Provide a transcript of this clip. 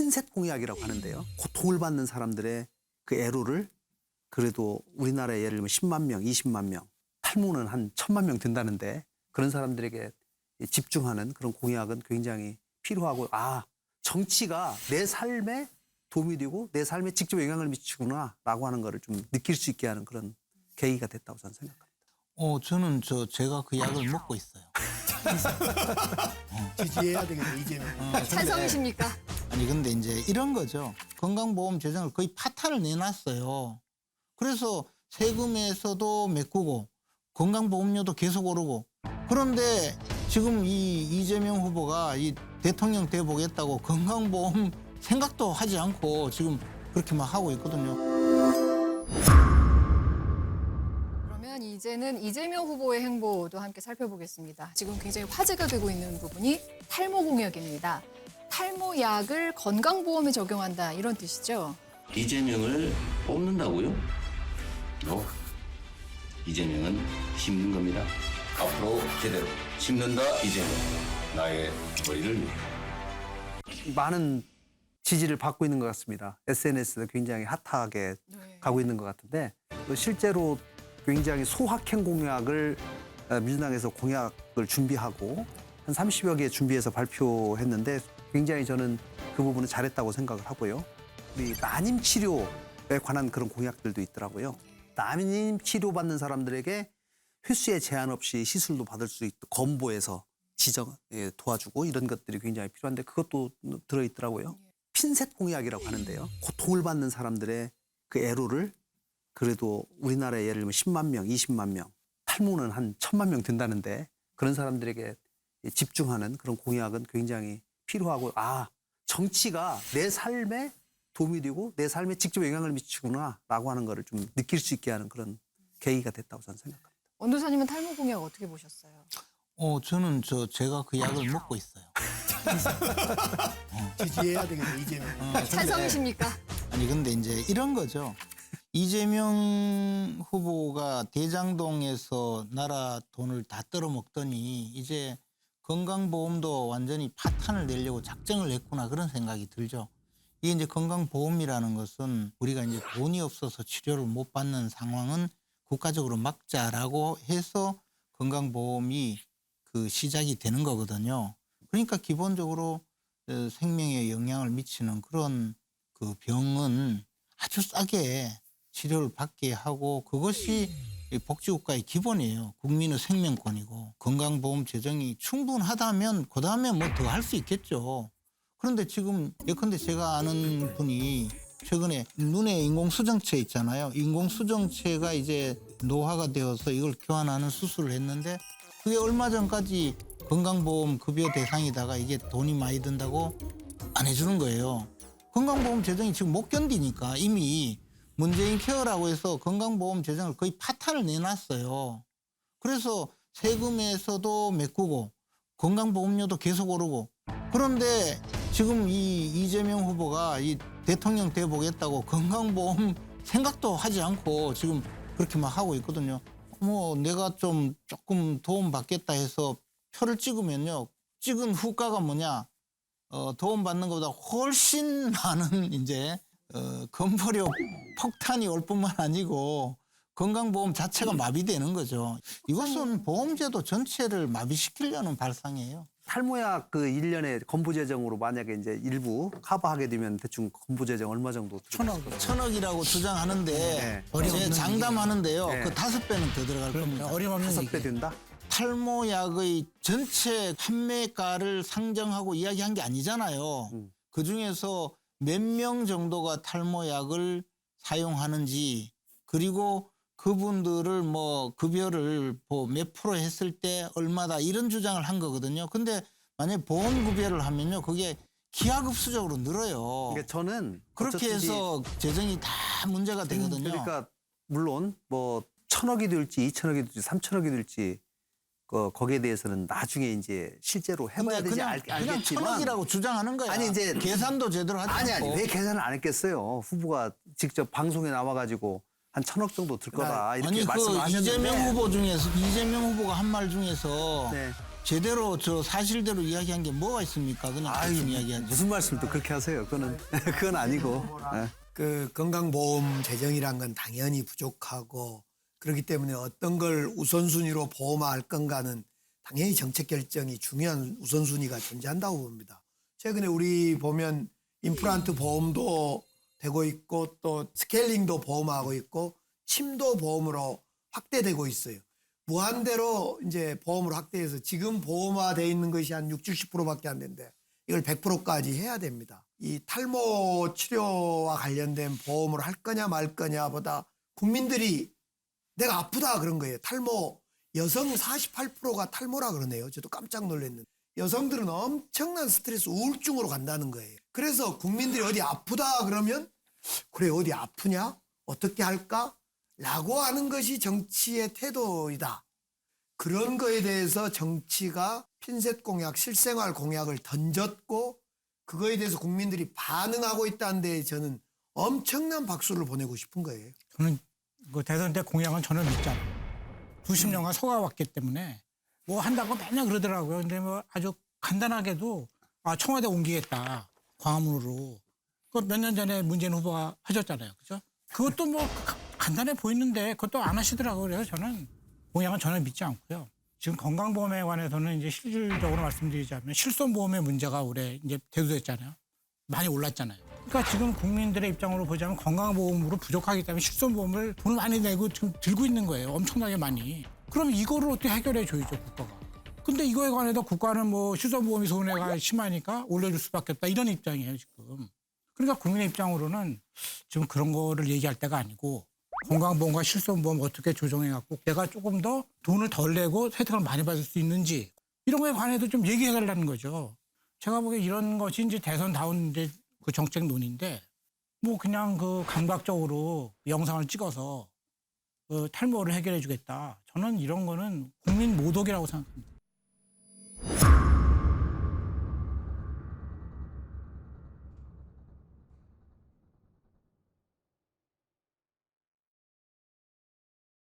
핀셋 공약이라고 하는데요. 고통을 받는 사람들의 그 애로를 그래도 우리나라에 예를 들면 10만 명, 20만 명, 탈모는 한 1000만 명 된다는데 그런 사람들에게 집중하는 그런 공약은 굉장히 필요하고 정치가 내 삶에 도움이 되고 내 삶에 직접 영향을 미치구나라고 하는 거를 좀 느낄 수 있게 하는 그런 계기가 됐다고 저는 생각합니다. 저는 제가 그 약을 먹고 있어요. 지지해야 되겠네, 이제는. 찬성이십니까? 아니 근데 이제 이런 거죠. 건강보험 재정을 거의 파탄을 내놨어요. 그래서 세금에서도 메꾸고 건강보험료도 계속 오르고 그런데 지금 이 이재명 후보가 이 대통령 돼 보겠다고 건강보험 생각도 하지 않고 지금 그렇게 막 하고 있거든요. 그러면 이제는 이재명 후보의 행보도 함께 살펴보겠습니다. 지금 굉장히 화제가 되고 있는 부분이 탈모 공약입니다. 탈모약을 건강보험에 적용한다 이런 뜻이죠. 이재명을 뽑는다고요? 이재명은 힘든 겁니다. 앞으로 제대로 심는다 이재명. 나의 머리를 위해. 많은 지지를 받고 있는 것 같습니다. SNS도 굉장히 핫하게 가고 있는 것 같은데 또 실제로 굉장히 소확행 공약을 민주당에서 공약을 준비하고 한 30여 개 준비해서 발표했는데 굉장히 저는 그 부분은 잘했다고 생각을 하고요. 우리 난임 치료에 관한 그런 공약들도 있더라고요. 난임 치료받는 사람들에게 횟수에 제한 없이 시술도 받을 수 있도록 건보에서 도와주고 이런 것들이 굉장히 필요한데 그것도 들어있더라고요. 핀셋 공약이라고 하는데요. 고통을 받는 사람들의 그 애로를 그래도 우리나라에 예를 들면 10만 명, 20만 명, 탈모는 한 1000만 명 된다는데 그런 사람들에게 집중하는 그런 공약은 굉장히 필요하고 정치가 내 삶에 도움이 되고 내 삶에 직접 영향을 미치구나라고 하는 거를 좀 느낄 수 있게 하는 그런 계기가 됐다고 저는 생각합니다. 원도사님은 탈모 공약 어떻게 보셨어요? 저는 제가 그 약을 먹고 있어요. 지지해야 되겠네, 이제는. 찬성이십니까? 아니 근데 이제 이런 거죠. 이재명 후보가 대장동에서 나라 돈을 다 떨어먹더니 이제 건강보험도 완전히 파탄을 내려고 작정을 했구나 그런 생각이 들죠. 이게 이제 건강보험이라는 것은 우리가 이제 돈이 없어서 치료를 못 받는 상황은 국가적으로 막자라고 해서 건강보험이 그 시작이 되는 거거든요. 그러니까 기본적으로 생명에 영향을 미치는 그런 그 병은 아주 싸게 치료를 받게 하고 그것이 복지국가의 기본이에요. 국민의 생명권이고 건강보험 재정이 충분하다면 그다음에 뭐 더 할 수 있겠죠. 그런데 지금 예컨대 제가 아는 분이 최근에 눈에 인공수정체 있잖아요. 인공수정체가 이제 노화가 되어서 이걸 교환하는 수술을 했는데 그게 얼마 전까지 건강보험 급여 대상이다가 이게 돈이 많이 든다고 안 해주는 거예요. 건강보험 재정이 지금 못 견디니까 이미 문재인 케어라고 해서 건강보험 재정을 거의 파탄을 내놨어요. 그래서 세금에서도 메꾸고 건강보험료도 계속 오르고 그런데 지금 이 이재명 후보가 이 대통령 돼 보겠다고 건강보험 생각도 하지 않고 지금 그렇게 막 하고 있거든요. 뭐 내가 조금 도움 받겠다 해서 표를 찍으면요. 찍은 후과가 뭐냐? 도움 받는 것보다 훨씬 많은 이제 건보료 폭탄이 올 뿐만 아니고 건강보험 자체가 마비되는 거죠. 이것은 보험제도 전체를 마비시키려는 발상이에요. 탈모약 그 1년에 건보 재정으로 만약에 이제 일부 커버하게 되면 대충 건보 재정 얼마 정도 들어가요? 천억이라고 주장하는데 이제 장담하는데요. 네. 그 5배는 더 들어갈 겁니다. 어림없는 5배 된다? 탈모약의 전체 판매가를 상정하고 이야기한 게 아니잖아요. 그중에서 몇 명 정도가 탈모약을 사용하는지 그리고 그분들을 뭐 급여를 뭐 몇 프로 했을 때 얼마다 이런 주장을 한 거거든요. 근데 만약에 보험급여를 하면요. 그게 기하급수적으로 늘어요. 그러니까 저는 그렇게 어쩌든지 해서 재정이 다 문제가 되거든요. 그러니까 물론 뭐 1000억이 될지 2000억이 될지 3000억이 될지 거기에 대해서는 나중에 이제 실제로 해봐야 되지 그냥 알겠지만 천억이라고 주장하는 거야. 아니, 이제 계산도 제대로 하지 않고. 왜 계산을 안 했겠어요? 후보가 직접 방송에 나와가지고 한 1000억 정도 들 거다 이렇게 아니 말씀을 그 하셨는데 이재명 후보 중에서 이재명 후보가 한 말 중에서 네. 제대로 저 사실대로 이야기한 게 뭐가 있습니까? 그냥 대충 이야기하죠. 무슨 말씀을 또 그렇게 하세요? 그건 아니고. 예. 그 건강보험 재정이란 건 당연히 부족하고 그렇기 때문에 어떤 걸 우선순위로 보험화할 건가는 당연히 정책 결정이 중요한 우선순위가 존재한다고 봅니다. 최근에 우리 보면 임플란트 보험도 되고 있고 또 스케일링도 보험화하고 있고 침도 보험으로 확대되고 있어요. 무한대로 이제 보험으로 확대해서 지금 보험화돼 있는 것이 한 60, 70%밖에 안 되는데 이걸 100%까지 해야 됩니다. 이 탈모 치료와 관련된 보험을 할 거냐 말 거냐보다 국민들이 내가 아프다 그런 거예요. 탈모 여성 48%가 탈모라 그러네요. 저도 깜짝 놀랐는데 여성들은 엄청난 스트레스 우울증으로 간다는 거예요. 그래서 국민들이 어디 아프다 그러면 그래 어디 아프냐 어떻게 할까 라고 하는 것이 정치의 태도이다. 그런 거에 대해서 정치가 핀셋 공약, 실생활 공약을 던졌고 그거에 대해서 국민들이 반응하고 있다는 데 저는 엄청난 박수를 보내고 싶은 거예요. 저는 그 대선 때 공약은 저는 믿지 않아요. 90년간 속아왔기 때문에 뭐 한다고 맨날 그러더라고요. 근데 뭐 아주 간단하게도 청와대 옮기겠다. 광화문으로. 그 몇 년 전에 문재인 후보가 하셨잖아요. 그죠? 그것도 뭐 간단해 보이는데 그것도 안 하시더라고요. 그래서 저는 공약은 전혀 믿지 않고요. 지금 건강보험에 관해서는 이제 실질적으로 말씀드리자면 실손보험의 문제가 올해 이제 대두됐잖아요. 많이 올랐잖아요. 그러니까 지금 국민들의 입장으로 보자면 건강보험으로 부족하기 때문에 실손보험을 돈을 많이 내고 지금 들고 있는 거예요. 엄청나게 많이. 그럼 이거를 어떻게 해결해 줘야죠, 국가가. 근데 이거에 관해서 국가는 뭐 실손보험이 손해가 심하니까 올려줄 수밖에 없다. 이런 입장이에요, 지금. 그러니까 국민의 입장으로는 지금 그런 거를 얘기할 때가 아니고 건강보험과 실손보험 어떻게 조정해갖고 내가 조금 더 돈을 덜 내고 혜택을 많이 받을 수 있는지 이런 거에 관해서 좀 얘기해달라는 거죠. 제가 보기에 이런 것이 이제 대선다운 이제 그 정책 논의인데 뭐 그냥 그 감각적으로 영상을 찍어서 그 탈모를 해결해 주겠다. 저는 이런 거는 국민 모독이라고 생각합니다.